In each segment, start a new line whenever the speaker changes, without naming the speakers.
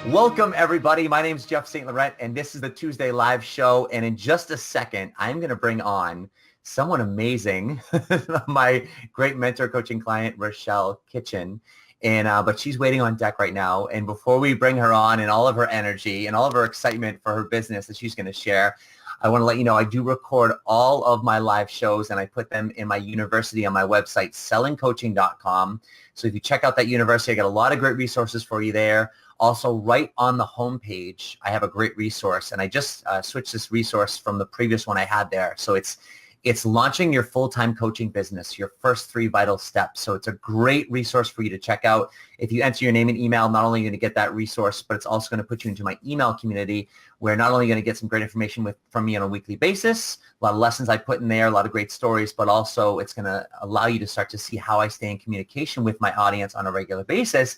Welcome, everybody. My name is Jeff St Laurent, and this is the Tuesday Live Show. And in just a second, I'm going to bring on someone amazing, my great mentor coaching client, Rachell Kitchen. But she's waiting on deck right now. And before we bring her on and all of her energy and all of her excitement for her business that she's going to share, I want to let you know I do record all of my live shows and I put them in my university on my website, sellingcoaching.com. So if you check out that university, I got a lot of great resources for you there. Also, right on the homepage, I have a great resource, and I just switched this resource from the previous one I had there. So it's launching your full-time coaching business, your first 3 vital steps. So it's a great resource for you to check out. If you enter your name and email, not only are you going to get that resource, but it's also going to put you into my email community where not only are you going to get some great information from me on a weekly basis, a lot of lessons I put in there, a lot of great stories, but also it's going to allow you to start to see how I stay in communication with my audience on a regular basis,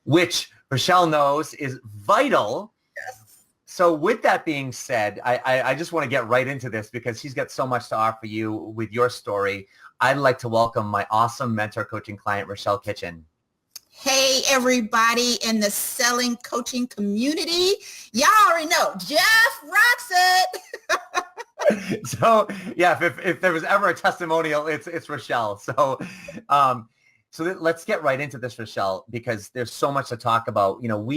which Rachell knows is vital.
Yes.
So with that being said, I just want to get right into this because she's got so much to offer you with your story. I'd like to welcome my awesome mentor coaching client, Rachell Kitchen.
Hey, everybody in the selling coaching community. Y'all already know, Jeff rocks it.
So yeah, if there was ever a testimonial, it's Rachell. So let's get right into this, Rachell, because there's so much to talk about. You know,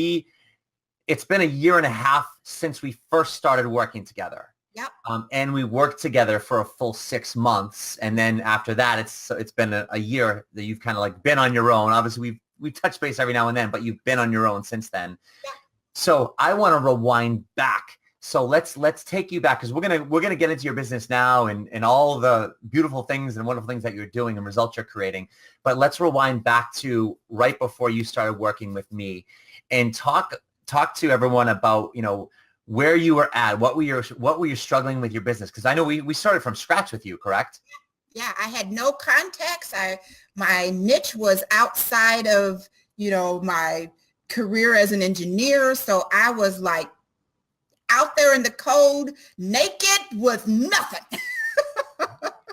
it's been a year and a half since we first started working together.
Yep.
And we worked together for a full 6 months. And then after that, it's been a year that you've kind of like been on your own. Obviously, we've touched base every now and then, but you've been on your own since then.
Yeah.
So I want to rewind back. So let's take you back because we're gonna get into your business now and all the beautiful things and wonderful things that you're doing and results you're creating. But let's rewind back to right before you started working with me, and talk to everyone about, you know, where you were at, what were you struggling with your business? Because I know we started from scratch with you, correct?
Yeah, I had no context. My niche was outside of, you know, my career as an engineer, so I was like out there in the cold, naked with nothing.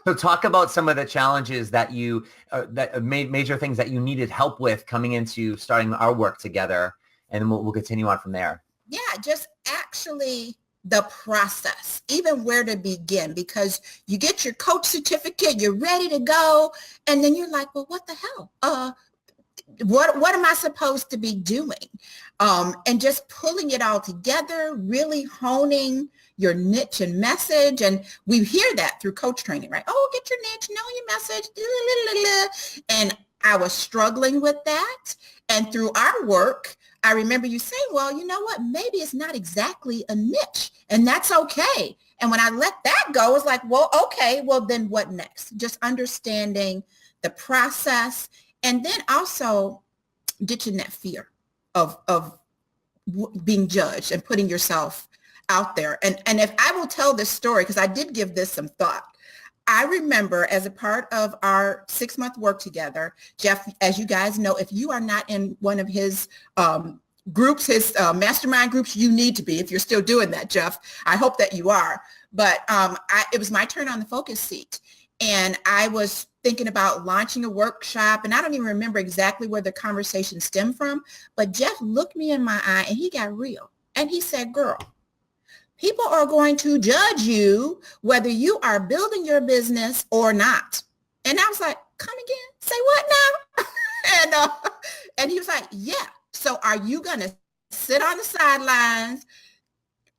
So talk about some of the challenges that you major things that you needed help with coming into starting our work together, and we'll continue on from there.
Yeah, just actually the process, even where to begin, because you get your coach certificate, you're ready to go, and then you're like, well, what the hell? What am I supposed to be doing? And just pulling it all together, really honing your niche and message. And we hear that through coach training, right? Oh, get your niche, know your message. And I was struggling with that. And through our work, I remember you saying, well, you know what? Maybe it's not exactly a niche, and that's okay. And when I let that go, it's like, well, okay, well, then what next? Just understanding the process. And then also ditching that fear of being judged and putting yourself out there. And if I will tell this story, because I did give this some thought. I remember as a part of our 6-month work together, Jeff, as you guys know, if you are not in one of his groups, his mastermind groups, you need to be. If you're still doing that, Jeff, I hope that you are. But it was my turn on the focus seat. And I was thinking about launching a workshop, and I don't even remember exactly where the conversation stemmed from, but Jeff looked me in my eye and he got real. And he said, girl, people are going to judge you whether you are building your business or not. And I was like, come again? Say what now? And he was like, yeah. So are you going to sit on the sidelines,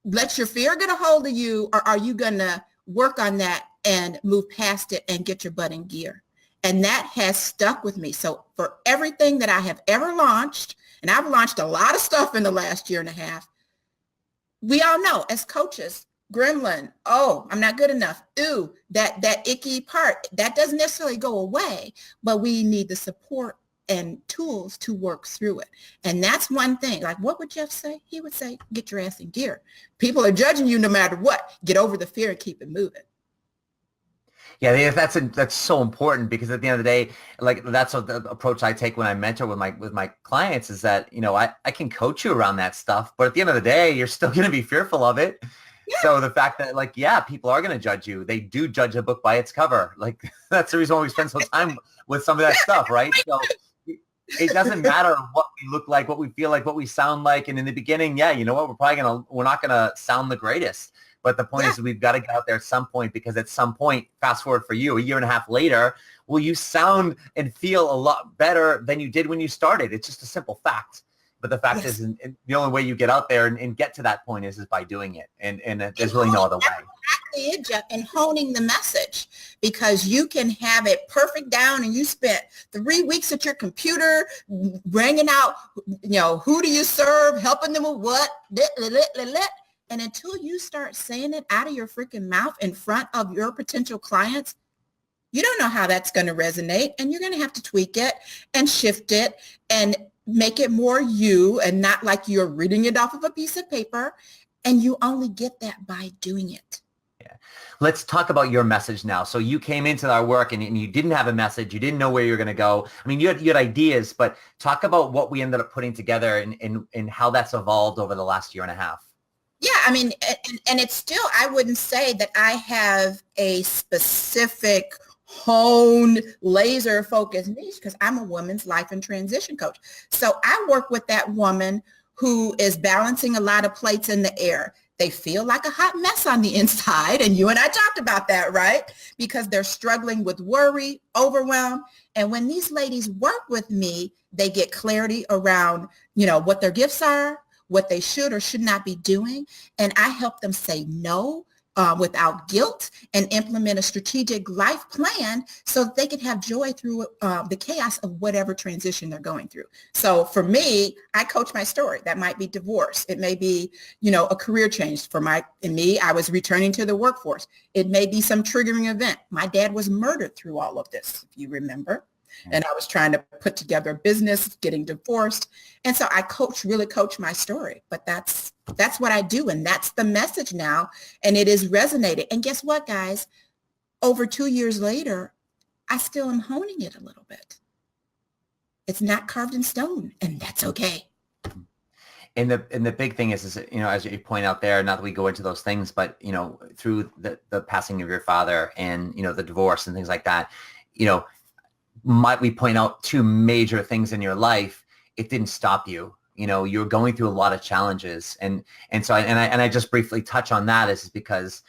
let your fear get a hold of you, or are you going to work on that and move past it and get your butt in gear? And that has stuck with me. So for everything that I have ever launched, and I've launched a lot of stuff in the last year and a half, we all know as coaches, gremlin, oh, I'm not good enough. Ooh, that icky part, that doesn't necessarily go away, but we need the support and tools to work through it. And that's one thing. Like, what would Jeff say? He would say, get your ass in gear. People are judging you no matter what. Get over the fear and keep it moving.
Yeah, that's so important, because at the end of the day, like, that's what the approach I take when I mentor with my clients is that, you know, I can coach you around that stuff, but at the end of the day, you're still going to be fearful of it. So the fact that like, yeah, people are going to judge you. They do judge a book by its cover. Like that's the reason why we spend so time with some of that stuff, right? So it doesn't matter what we look like, what we feel like, what we sound like. And in the beginning, yeah, you know what? We're not going to sound the greatest. But the point is we've got to get out there at some point, because at some point, fast forward for you, a year and a half later, will you sound and feel a lot better than you did when you started? It's just a simple fact. But the fact is, and the only way you get out there and get to that point is by doing it. And there's really no other way.
Exactly it, Jeff, and honing the message, because you can have it perfect down and you spent 3 weeks at your computer bringing out, who do you serve, helping them with what, and until you start saying it out of your freaking mouth in front of your potential clients, you don't know how that's going to resonate, and you're going to have to tweak it and shift it and make it more you and not like you're reading it off of a piece of paper. And you only get that by doing it.
Yeah. Let's talk about your message now. So you came into our work and you didn't have a message. You didn't know where you're going to go. I mean, you had ideas, but talk about what we ended up putting together and how that's evolved over the last year and a half.
Yeah, I mean, and it's still, I wouldn't say that I have a specific honed, laser focused niche, because I'm a woman's life and transition coach. So I work with that woman who is balancing a lot of plates in the air. They feel like a hot mess on the inside. And you and I talked about that, right? Because they're struggling with worry, overwhelm. And when these ladies work with me, they get clarity around, what their gifts are, what they should or should not be doing. And I help them say no without guilt and implement a strategic life plan so that they can have joy through the chaos of whatever transition they're going through. So for me, I coach my story. That might be divorce. It may be, a career change. Me, I was returning to the workforce. It may be some triggering event. My dad was murdered through all of this, if you remember. And I was trying to put together a business, getting divorced. And so I really coach my story. But that's what I do. And that's the message now. And it is resonating. And guess what, guys? Over 2 years later, I still am honing it a little bit. It's not carved in stone, and that's okay.
And the big thing is, as you point out there, not that we go into those things, but, through the passing of your father and, the divorce and things like that, we point out two major things in your life. It didn't stop you. You were going through a lot of challenges. And so I just briefly touch on that is because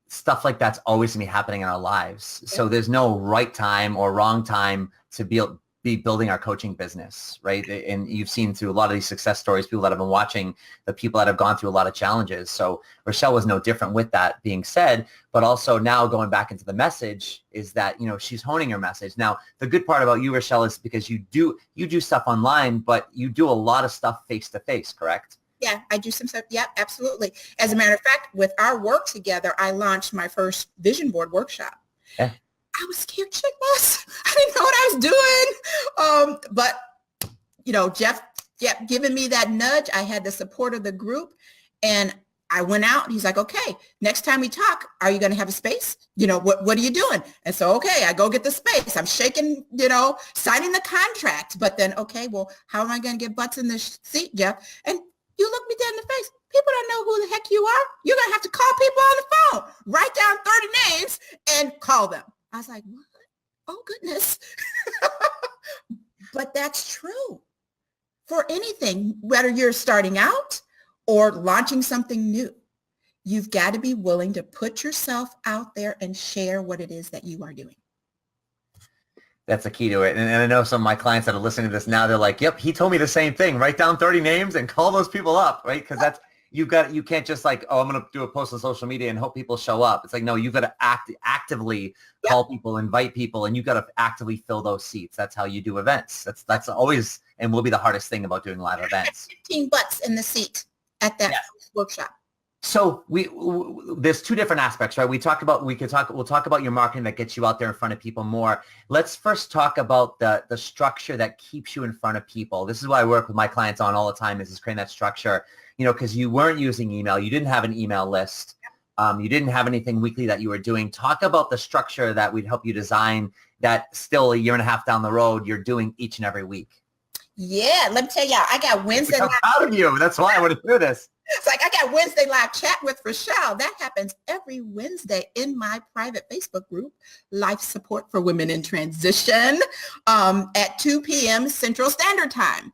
stuff like that's always going to be happening in our lives. So there's no right time or wrong time to be building our coaching business, right? And you've seen through a lot of these success stories, people that have been watching, the people that have gone through a lot of challenges. So Rachell was no different with that being said, but also now going back into the message is that, she's honing her message. Now, the good part about you, Rachell, is because you do stuff online, but you do a lot of stuff face-to-face, correct?
Yeah, I do some stuff. Yeah, absolutely. As a matter of fact, with our work together, I launched my first vision board workshop.
Yeah.
I was scared shitless. I didn't know what I was doing. But, Jeff giving me that nudge. I had the support of the group, and I went out. He's like, okay, next time we talk, are you going to have a space? What are you doing? And so, okay, I go get the space. I'm shaking, signing the contract. But then, okay, well, how am I going to get butts in this seat, Jeff? And you look me dead in the face. People don't know who the heck you are. You're going to have to call people on the phone. Write down 30 names and call them. I was like, what? Oh, goodness. But that's true for anything, whether you're starting out or launching something new. You've got to be willing to put yourself out there and share what it is that you are doing.
That's the key to it. And I know some of my clients that are listening to this now, they're like, yep, he told me the same thing. Write down 30 names and call those people up, right? Because that's, you can't just like, oh, I'm going to do a post on social media and hope people show up. It's like, no, you've got to actively call people, invite people, and you've got to actively fill those seats. That's how you do events. That's always and will be the hardest thing about doing live events.
15 butts in the seat at that workshop.
So there's two different aspects, right? We'll talk about your marketing that gets you out there in front of people more. Let's first talk about the structure that keeps you in front of people. This is what I work with my clients on all the time, is creating that structure, because you weren't using email. You didn't have an email list. You didn't have anything weekly that you were doing. Talk about the structure that we'd help you design that still a year and a half down the road, you're doing each and every week.
Yeah, let me tell y'all, I got Wednesday.
I'm proud of you. That's why I want to do this.
It's like I got Wednesday live chat with Rachell. That happens every Wednesday in my private Facebook group, Life Support for Women in Transition, at 2 p.m. Central Standard Time.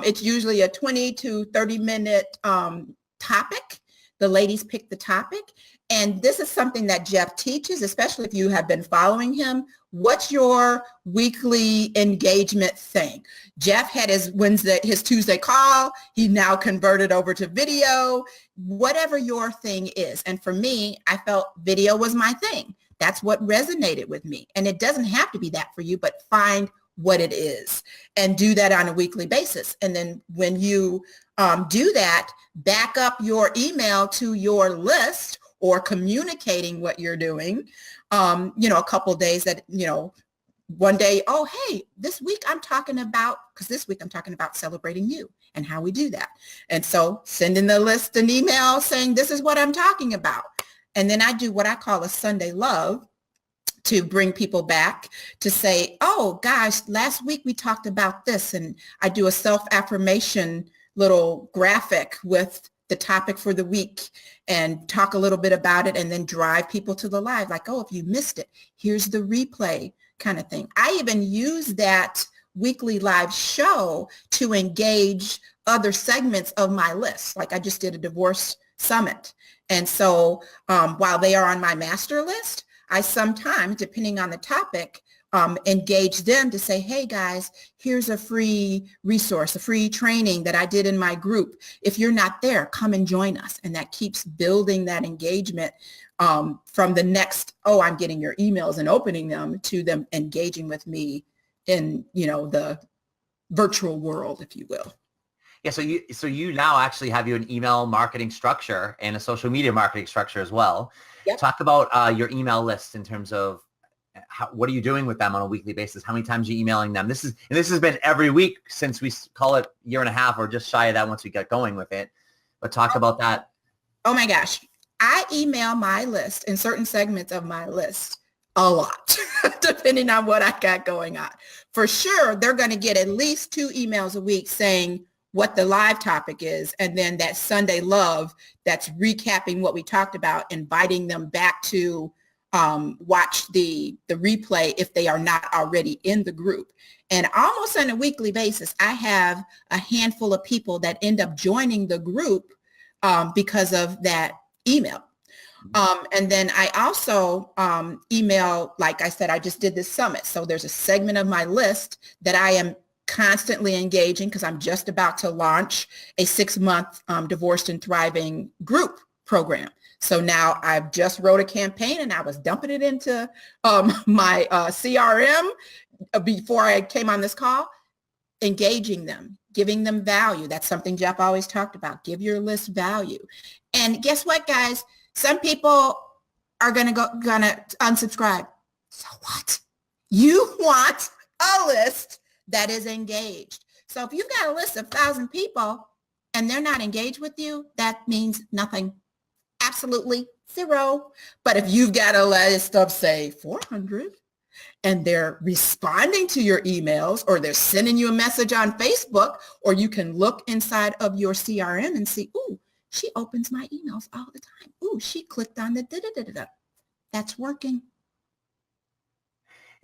It's usually a 20 to 30 minute topic. The ladies pick the topic. And this is something that Jeff teaches, especially if you have been following him. What's your weekly engagement thing? Jeff had his Tuesday call. He now converted over to video, whatever your thing is. And for me, I felt video was my thing. That's what resonated with me. And it doesn't have to be that for you, but find what it is and do that on a weekly basis. And then when you do that, back up your email to your list or communicating what you're doing, a couple of days that, one day, oh, hey, this week I'm talking about celebrating you and how we do that. And so sending the list an email saying, this is what I'm talking about. And then I do what I call a Sunday love to bring people back to say, oh, gosh, last week we talked about this. And I do a self-affirmation little graphic with the topic for the week and talk a little bit about it and then drive people to the live. Like, oh, if you missed it, here's the replay kind of thing. I even use that weekly live show to engage other segments of my list. Like I just did a divorce summit. And so while they are on my master list, I sometimes, depending on the topic, engage them to say, hey guys, here's a free resource, a free training that I did in my group. If you're not there, come and join us. And that keeps building that engagement from the next, oh, I'm getting your emails and opening them to them engaging with me in, the virtual world, if you will.
Yeah, so you now actually have an email marketing structure and a social media marketing structure as well.
Yep.
Talk about your email list in terms of what are you doing with them on a weekly basis? How many times are you emailing them? This has been every week since we call it year and a half or just shy of that once we get going with it. But talk about that.
Oh my gosh. I email my list and certain segments of my list a lot, depending on what I got going on. For sure, they're going to get at least 2 emails a week saying what the live topic is, and then that Sunday love that's recapping what we talked about, inviting them back to watch the replay if they are not already in the group. And almost on a weekly basis, I have a handful of people that end up joining the group because of that email. And then I also email, like I said, I just did this summit. So there's a segment of my list that I am constantly engaging because I'm just about to launch a 6-month Divorced and Thriving group program. So now I've just wrote a campaign and I was dumping it into my CRM before I came on this call, engaging them, giving them value. That's something Jeff always talked about. Give your list value. And guess what, guys? Some people are gonna unsubscribe. So what? You want a list that is engaged. So if you've got a list of 1,000 people and they're not engaged with you, that means nothing. Absolutely 0. But if you've got a list of, say, 400 and they're responding to your emails or they're sending you a message on Facebook, or you can look inside of your CRM and see, ooh, she opens my emails all the time. Ooh, she clicked on the da-da-da-da-da. That's working.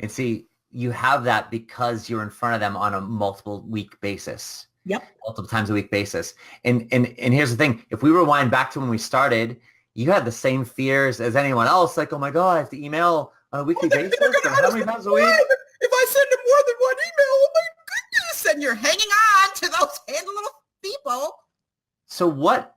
And see, you have that because you're in front of them on a multiple week basis.
Yep.
Multiple times a week basis. And here's the thing. If we rewind back to when we started, you had the same fears as anyone else. Like, oh my God, I have to email on a weekly basis. How many times a week?
If I send them more than one email, oh my goodness. And you're hanging on to those handy little people.
So what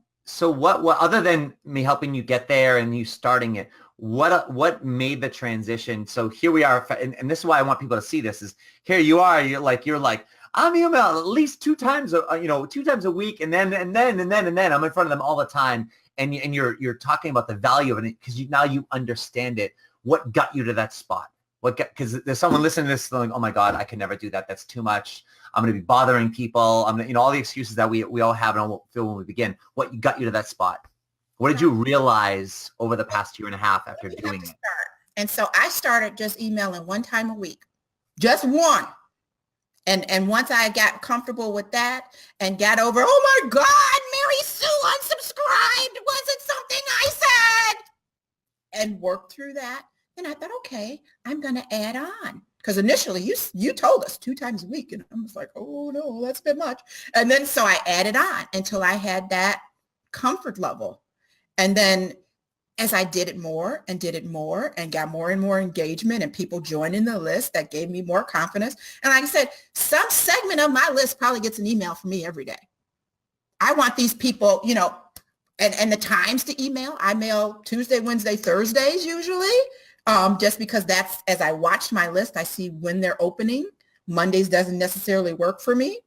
other than me helping you get there and you starting it, what made the transition? So here we are. And this is why I want people to see this is here you are. You're like, I'm emailing at least 2 times, 2 times a week. And then I'm in front of them all the time. And you're talking about the value of it because now you understand it. What got you to that spot? Because there's someone listening to this going, oh my God, I can never do that. That's too much. I'm going to be bothering people. I'm going to, all the excuses that we all have and all feel when we begin. What got you to that spot? What did you realize over the past 1.5 years after doing it?
And so I started just emailing 1 time a week, just one. And once I got comfortable with that and got over, oh my God, Mary Sue unsubscribed. Was it something I said? And worked through that. And I thought, okay, I'm going to add on. Because initially you told us 2 times a week. And I was like, oh no, that's a bit much. And then so I added on until I had that comfort level. And then as I did it more and got more and more engagement and people joining the list, that gave me more confidence. And like I said, some segment of my list probably gets an email from me every day. I want these people, and the times to email. I mail Tuesday, Wednesday, Thursdays usually, just because that's, as I watch my list, I see when they're opening. Mondays doesn't necessarily work for me.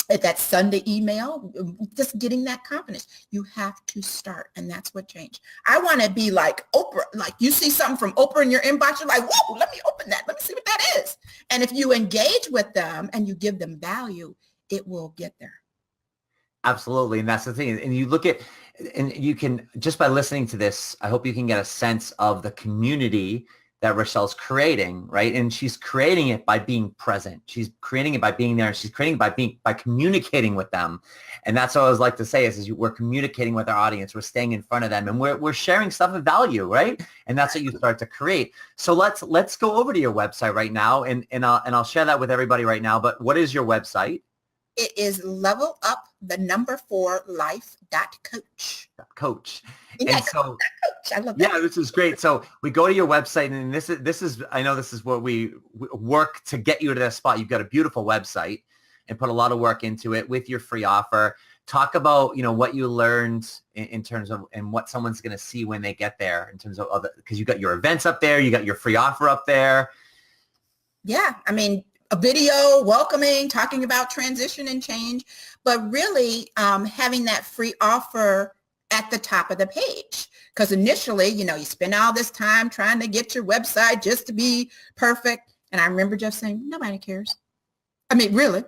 At that Sunday email, just getting that confidence. You have to start, and that's what changed. I want to be like Oprah. Like you see something from Oprah in your inbox, you're like, whoa, let me open that. Let me see what that is. And if you engage with them and you give them value, it will get there.
Absolutely. And that's the thing. And you look at, and you can, just by listening to this, I hope you can get a sense of the community that Rachell's creating, right? And she's creating it by being present. She's creating it by being there. And she's creating it by communicating with them. And that's what I always like to say is we're communicating with our audience. We're staying in front of them and we're sharing stuff of value, right? And that's what you start to create. So let's go over to your website right now. And I'll share that with everybody right now. But what is your website?
It is levelupthenumber4life.coach.
Coach.
Yeah,
and so,
coach. I love that.
Yeah, this is great. So we go to your website, and this is I know this is where we work to get you to that spot. You've got a beautiful website and put a lot of work into it with your free offer. Talk about, what you learned in terms of, and what someone's going to see when they get there in terms of other, because you got your events up there, you got your free offer up there.
Yeah. I mean, a video welcoming, talking about transition and change, but really having that free offer at the top of the page. Because initially, you spend all this time trying to get your website just to be perfect. And I remember Jeff saying, nobody cares. I mean, really,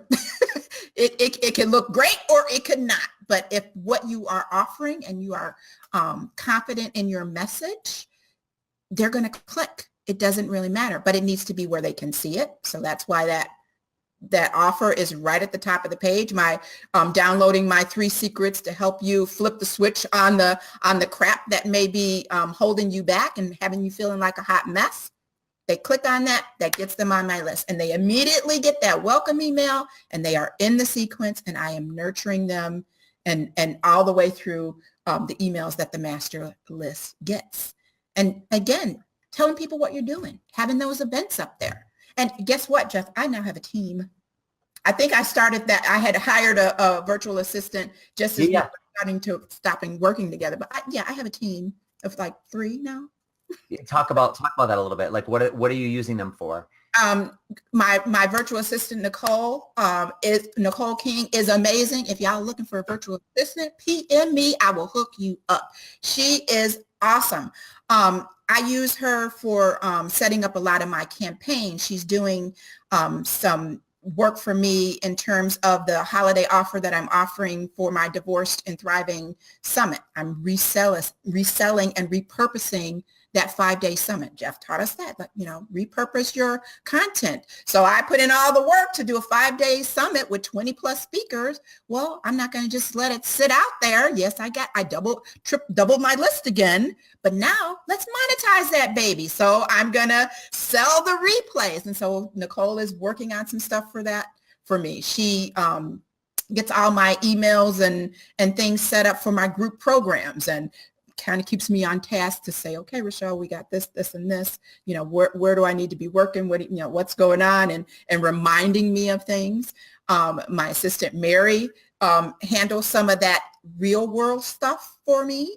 it can look great or it could not. But if what you are offering and you are confident in your message, they're going to click. It doesn't really matter, but it needs to be where they can see it. So that's why that offer is right at the top of the page. My downloading my 3 secrets to help you flip the switch on the crap that may be holding you back and having you feeling like a hot mess. They click on that gets them on my list, and they immediately get that welcome email, and they are in the sequence, and I am nurturing them and all the way through the emails that the master list gets. And again, telling people what you're doing, having those events up there. And guess what, Jeff? I now have a team. I think I started that. I had hired a virtual assistant just as we were stopping working together. But I have a team of like 3 now.
Talk about that a little bit. Like what are you using them for?
My virtual assistant, Nicole King is amazing. If y'all are looking for a virtual assistant, PM me. I will hook you up. She is awesome. I use her for setting up a lot of my campaigns. She's doing some work for me in terms of the holiday offer that I'm offering for my Divorced and Thriving Summit. I'm reselling and repurposing that 5-day summit. Jeff taught us that, repurpose your content. So I put in all the work to do a 5-day summit with 20 plus speakers. Well, I'm not going to just let it sit out there. Yes, I doubled my list again, but now let's monetize that baby. So I'm going to sell the replays. And so Nicole is working on some stuff for that for me. She gets all my emails and things set up for my group programs and kind of keeps me on task to say, okay, Rachell, we got this, and this, where do I need to be working? What's going on, and reminding me of things. My assistant, Mary, handles some of that real world stuff for me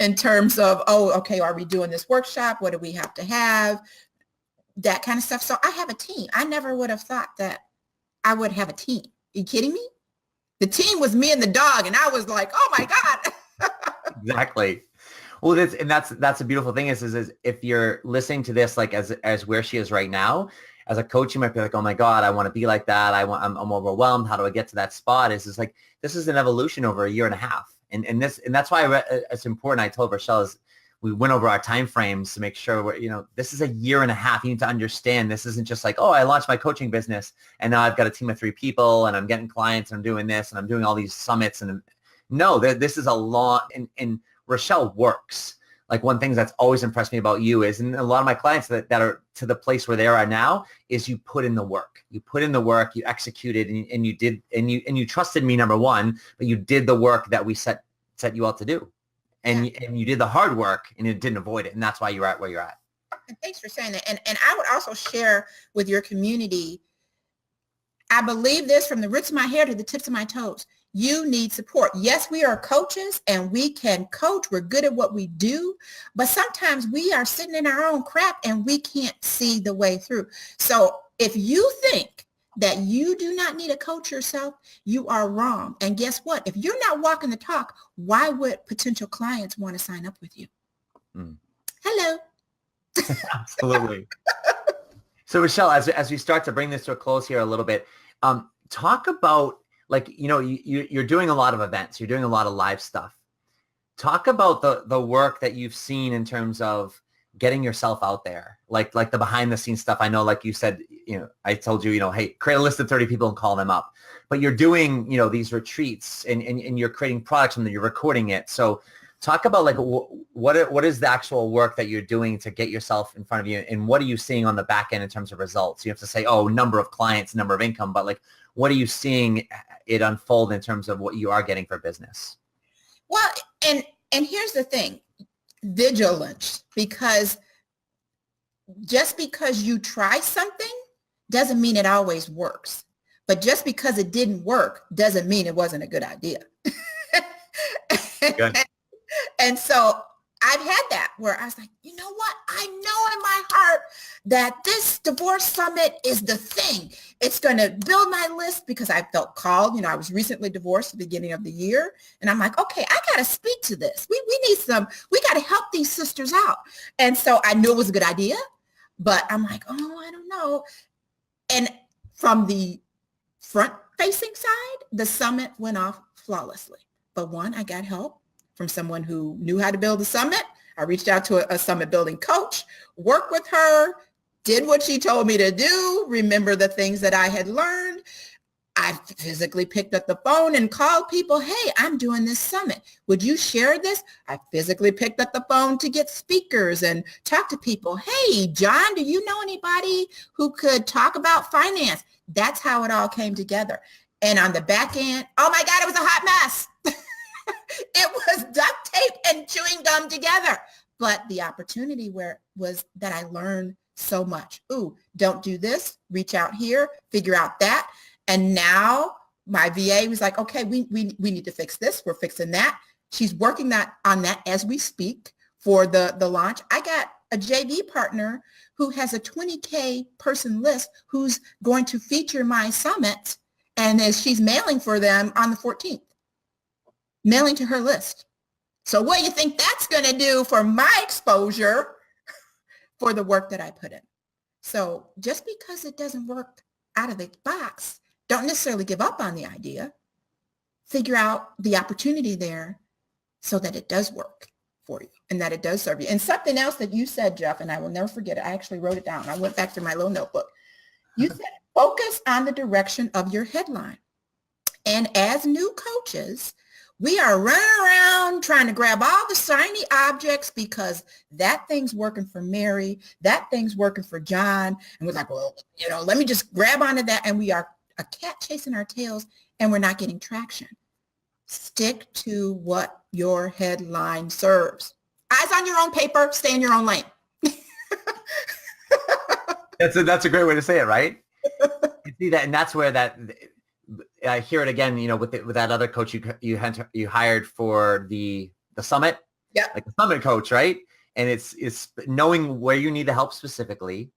in terms of, okay, are we doing this workshop? What do we have to have? That kind of stuff. So I have a team. I never would have thought that I would have a team. Are you kidding me? The team was me and the dog, and I was like, oh my God.
Exactly. Well, that's a beautiful thing is if you're listening to this, like as where she is right now, as a coach, you might be like, oh my God, I want to be like that. I'm overwhelmed. How do I get to that spot? It's like, this is an evolution over a year and a half. And that's why it's important. I told Rachell is we went over our time frames to make sure this is a year and a half. You need to understand this isn't just like, I launched my coaching business and now I've got a team of 3 people and I'm getting clients and I'm doing this and I'm doing all these summits and No, this is a long, and Rachell works. Like one thing that's always impressed me about you is, and a lot of my clients that are to the place where they are now, is you put in the work. You put in the work, you executed, and you did, and you trusted me, number one, but you did the work that we set you out to do. And, and you did the hard work and you didn't avoid it. And that's why you're at where you're at.
And thanks for saying that. And I would also share with your community, I believe this from the roots of my hair to the tips of my toes. You need support. Yes, we are coaches and we can coach. We're good at what we do, but sometimes we are sitting in our own crap and we can't see the way through. So if you think that you do not need a coach yourself, you are wrong. And guess what? If you're not walking the talk, why would potential clients want to sign up with you? Hello.
Absolutely. So Rachell, as we start to bring this to a close here a little bit, talk about, like, you're doing a lot of events, you're doing a lot of live stuff. Talk about the work that you've seen in terms of getting yourself out there, like the behind the scenes stuff. I know, like you said, I told you, hey, create a list of 30 people and call them up. But you're doing, these retreats and you're creating products and then you're recording it. So talk about like what is the actual work that you're doing to get yourself in front of you, and what are you seeing on the back end in terms of results? You have to say, oh, number of clients, number of income, but like, what are you seeing it unfold in terms of what you are getting for business?
Well, and here's the thing, vigilance, because just because you try something doesn't mean it always works. But just because it didn't work doesn't mean it wasn't a good idea.
Good.
And so I've had that where I was like, you know what? I know in my heart that this divorce summit is the thing. It's going to build my list because I felt called. I was recently divorced at the beginning of the year. And I'm like, okay, I got to speak to this. We got to help these sisters out. And so I knew it was a good idea, but I'm like, oh, I don't know. And from the front facing side, the summit went off flawlessly. But one, I got help from someone who knew how to build a summit. I reached out to a summit building coach, worked with her, did what she told me to do, remember the things that I had learned. I physically picked up the phone and called people, hey, I'm doing this summit. Would you share this? I physically picked up the phone to get speakers and talk to people. Hey, John, do you know anybody who could talk about finance? That's how it all came together. And on the back end, oh my God, it was a hot mess. It was duct tape and chewing gum together. But the opportunity was that I learned so much. Ooh, don't do this, reach out here, figure out that. And now my VA was like, okay, we need to fix this. We're fixing that. She's working on that as we speak for the launch. I got a JV partner who has a 20K person list who's going to feature my summit. And as she's mailing for them on the 14th. Mailing to her list. So what do you think that's going to do for my exposure for the work that I put in? So just because it doesn't work out of the box, don't necessarily give up on the idea. Figure out the opportunity there so that it does work for you and that it does serve you. And something else that you said, Jeff, and I will never forget it. I actually wrote it down. I went back to my little notebook. You said, focus on the direction of your headline. And as new coaches, we are running around trying to grab all the shiny objects because that thing's working for Mary, that thing's working for John. And we're like, well, let me just grab onto that. And we are a cat chasing our tails and we're not getting traction. Stick to what your headline serves. Eyes on your own paper, stay in your own lane.
That's a great way to say it, right? You see that, and that's where that... I hear it again, with that other coach you hired for the summit, like the summit coach, right? And it's knowing where you need the help specifically,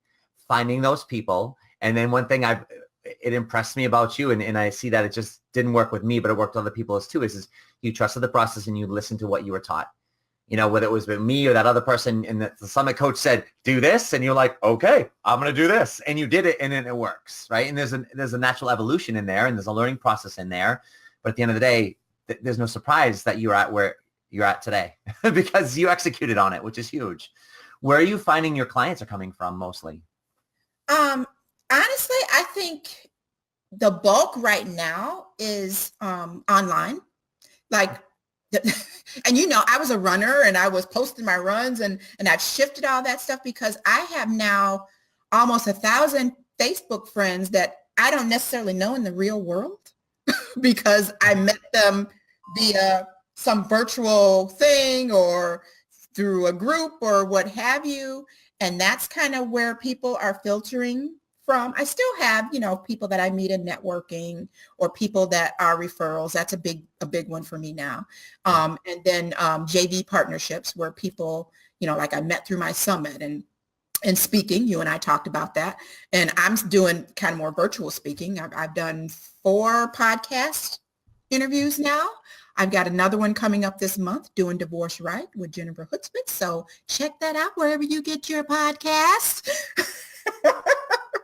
finding those people. And then one thing it impressed me about you, and I see that it just didn't work with me, but it worked with other people too, is you trusted the process and you listened to what you were taught. Whether it was with me or that other person, and the summit coach said, do this. And you're like, okay, I'm going to do this. And you did it, and then it works, right? And there's a natural evolution in there, and there's a learning process in there. But at the end of the day, there's no surprise that you're at where you're at today because you executed on it, which is huge. Where are you finding your clients are coming from mostly?
Honestly, I think the bulk right now is online. Like, and I was a runner and I was posting my runs and I've shifted all that stuff because I have now almost 1,000 Facebook friends that I don't necessarily know in the real world because I met them via some virtual thing or through a group or what have you. And that's kind of where people are filtering from. I still have, people that I meet in networking or people that are referrals. That's a big one for me now. And then JV partnerships where people, like I met through my summit and speaking, you and I talked about that. And I'm doing kind of more virtual speaking. I've done 4 podcast interviews now. I've got another one coming up this month doing Divorce Right with Jennifer Hoodsmith. So check that out wherever you get your podcast.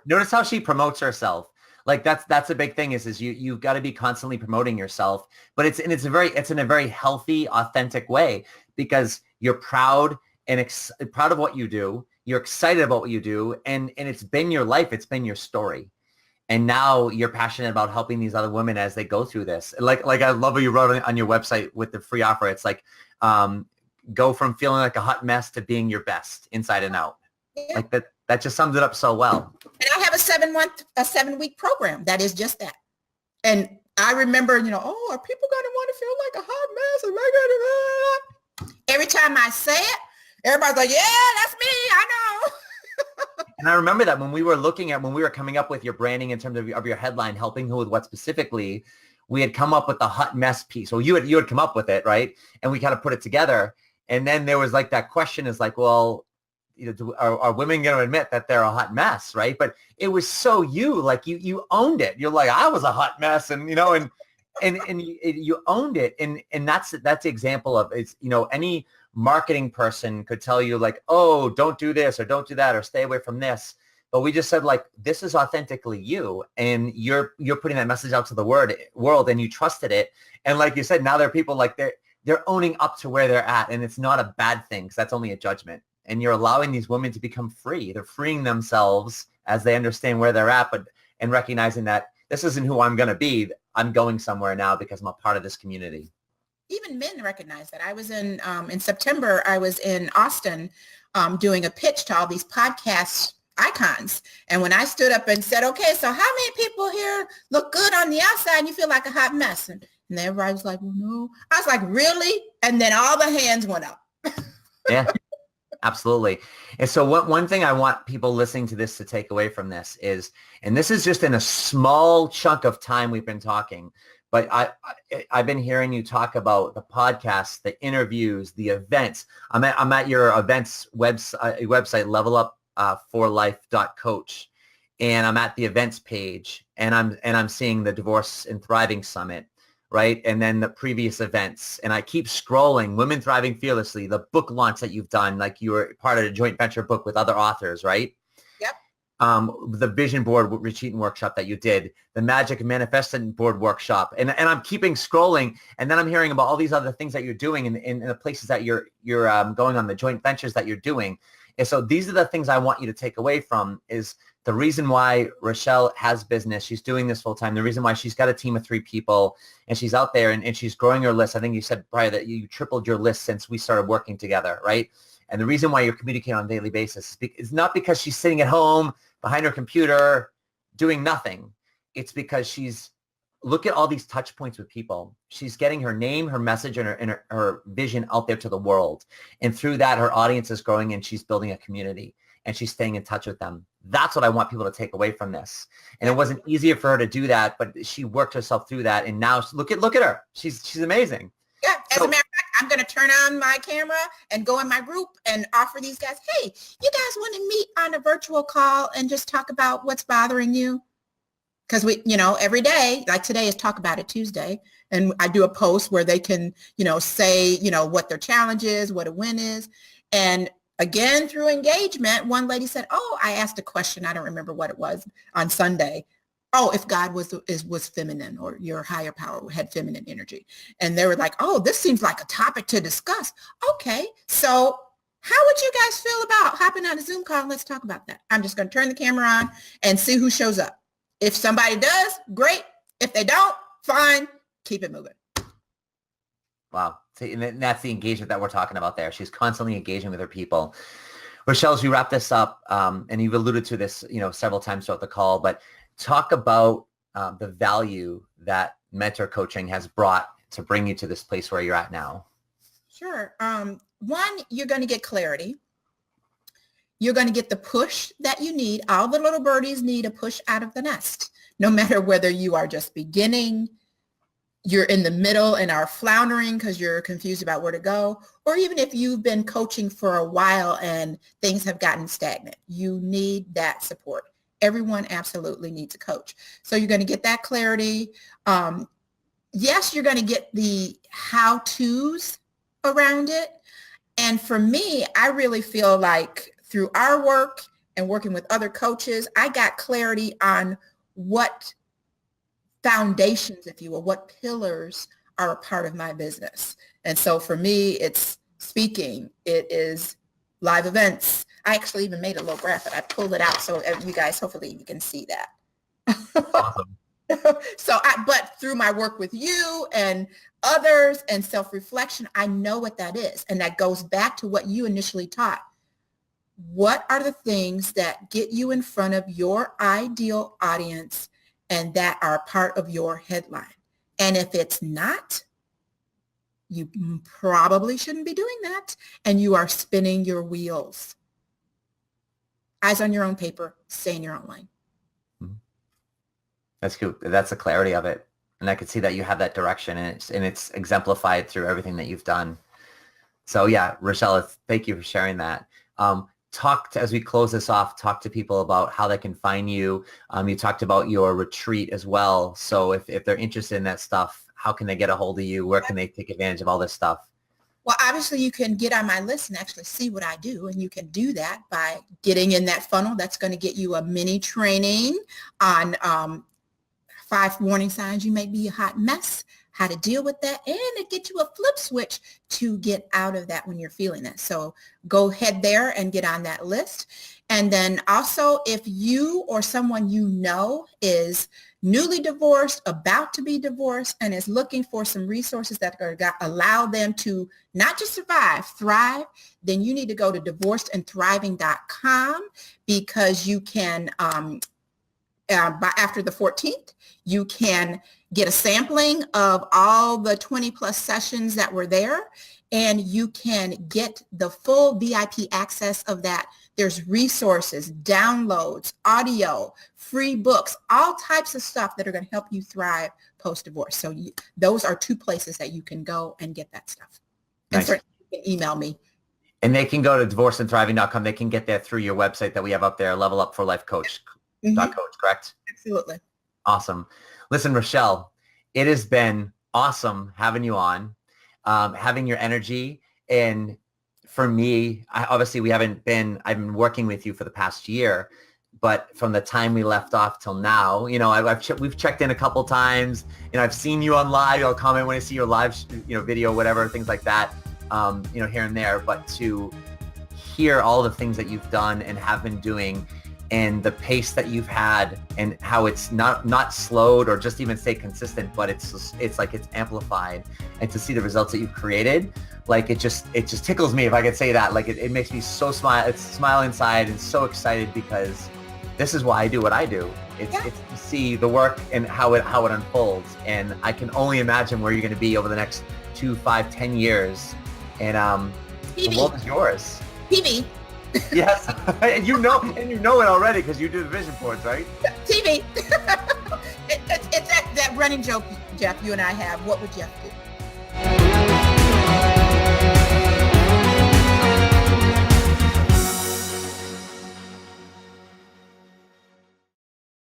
Notice how she promotes herself. Like that's a big thing is you've got to be constantly promoting yourself, but it's in a very healthy, authentic way because you're proud and proud of what you do. You're excited about what you do. And it's been your life. It's been your story. And now you're passionate about helping these other women as they go through this. Like I love what you wrote on your website with the free offer. It's like, go from feeling like a hot mess to being your best inside and out. Yeah. Like that just sums it up so well.
And I have a 7-week program that is just that. And I remember, are people going to want to feel like a hot mess? Am I going to? Every time I say it, everybody's like, yeah, that's me. I know.
And I remember that when we were coming up with your branding in terms of your headline, helping who with what specifically, we had come up with the hot mess piece. Well, you had come up with it, right? And we kind of put it together. And then there was like that question is like, well, are women going to admit that they're a hot mess, right? But it was so like you owned it. You're like, I was a hot mess, and you owned it, and that's the example of it's any marketing person could tell you like, oh, don't do this or don't do that or stay away from this. But we just said like, this is authentically you, and you're putting that message out to the world, and you trusted it. And like you said, now there are people like they're owning up to where they're at, and it's not a bad thing because that's only a judgment. And you're allowing these women to become free. They're freeing themselves as they understand where they're at, and recognizing that this isn't who I'm going to be. I'm going somewhere now because I'm a part of this community.
Even men recognize that. I was in September, I was in Austin doing a pitch to all these podcast icons. And when I stood up and said, okay, so how many people here look good on the outside and you feel like a hot mess? And everybody was like, well, no. I was like, really? And then all the hands went up.
Yeah. Absolutely. And so one thing I want people listening to this to take away from this is, and this is just in a small chunk of time we've been talking, but I've been hearing you talk about the podcasts, the interviews, the events. I'm at your events website, levelupforlife.coach, and I'm at the events page, and I'm seeing the Divorce and Thriving Summit. Right. And then the previous events. And I keep scrolling, Women Thriving Fearlessly, the book launch that you've done, like you were part of a joint venture book with other authors, right?
Yep.
The vision board retreat and workshop that you did, the magic manifesting board workshop. And I'm keeping scrolling. And then I'm hearing about all these other things that you're doing in the places that you're going on, the joint ventures that you're doing. And so these are the things I want you to take away from is the reason why Rachell has business. She's doing this full time. The reason why she's got a team of 3 people and she's out there and she's growing her list. I think you said prior that you tripled your list since we started working together, right? And the reason why you're communicating on a daily basis is not because she's sitting at home behind her computer doing nothing. It's because look at all these touch points with people. She's getting her name, her message, and her vision out there to the world. And through that, her audience is growing and she's building a community and she's staying in touch with them. That's what I want people to take away from this. And it wasn't easier for her to do that, but she worked herself through that. And now look at her. She's amazing.
Yeah. As a matter of fact, I'm going to turn on my camera and go in my group and offer these guys, hey, you guys want to meet on a virtual call and just talk about what's bothering you? Because we, every day, like today is Talk About It Tuesday. And I do a post where they can, say, what their challenge is, what a win is. And again, through engagement, one lady said, oh, I asked a question. I don't remember what it was on Sunday. Oh, if God was feminine or your higher power had feminine energy. And they were like, oh, this seems like a topic to discuss. Okay. So how would you guys feel about hopping on a Zoom call? Let's talk about that. I'm just going to turn the camera on and see who shows up. If somebody does, great. If they don't, fine. Keep it moving.
Wow. See, and that's the engagement that we're talking about there. She's constantly engaging with her people. Rachell, as we wrap this up, and you've alluded to this, several times throughout the call, but talk about the value that mentor coaching has brought to bring you to this place where you're at now.
Sure. One, you're going to get clarity. You're going to get the push that you need. All the little birdies need a push out of the nest, no matter whether you are just beginning, you're in the middle and are floundering because you're confused about where to go, or even if you've been coaching for a while and things have gotten stagnant, you need that support. Everyone absolutely needs a coach. So you're going to get that clarity. Yes, you're going to get the how-tos around it. And for me, I really feel like through our work and working with other coaches, I got clarity on what foundations, if you will, what pillars are a part of my business. And so for me, it's speaking, it is live events. I actually even made a little graphic. I pulled it out so you guys, hopefully you can see that.
Awesome.
But through my work with you and others and self-reflection, I know what that is. And that goes back to what you initially taught. What are the things that get you in front of your ideal audience and that are part of your headline? And if it's not, you probably shouldn't be doing that. And you are spinning your wheels. Eyes on your own paper, stay in your own lane.
That's good. That's the clarity of it. And I could see that you have that direction, and it's exemplified through everything that you've done. So yeah, Rachell, thank you for sharing that. As we close this off, talk to people about how they can find you. You talked about your retreat as well. So if they're interested in that stuff, how can they get a hold of you? Where can they take advantage of all this stuff?
Well, obviously you can get on my list and actually see what I do. And you can do that by getting in that funnel. That's going to get you a mini training on 5 warning signs you may be a hot mess, how to deal with that, and it gets you a flip switch to get out of that when you're feeling that. So go ahead there and get on that list. And then also, if you or someone you know is newly divorced, about to be divorced, and is looking for some resources that are going to allow them to not just survive, thrive, then you need to go to divorcedandthriving.com, because you can, after the 14th, you can get a sampling of all the 20 plus sessions that were there, and you can get the full VIP access of that. There's resources, downloads, audio, free books, all types of stuff that are going to help you thrive post-divorce. So those are 2 places that you can go and get that stuff.
Nice.
And you can email me.
And they can go to divorcedandthriving.com. They can get there through your website that we have up there, levelupforlifecoach.coach, correct?
Absolutely.
Awesome. Listen, Rachell, it has been awesome having you on, having your energy. And for me, I've been working with you for the past year, but from the time we left off till now, we've checked in a couple times, I've seen you on live. I'll comment when I see your live, video, whatever, things like that, here and there, but to hear all the things that you've done and have been doing, and the pace that you've had, and how it's not slowed or just even stay consistent, but it's amplified, and to see the results that you've created, like it just tickles me, if I could say that. Like it makes me so smile inside and so excited, because this is why I do what I do. It's to see the work and how it unfolds, and I can only imagine where you're going to be over the next 2, 5, 10 years, and the world is yours.
TV.
Yes, and you know it already because you do the vision boards, right?
TV. It's that running joke, Jeff, you and I have. What would Jeff do?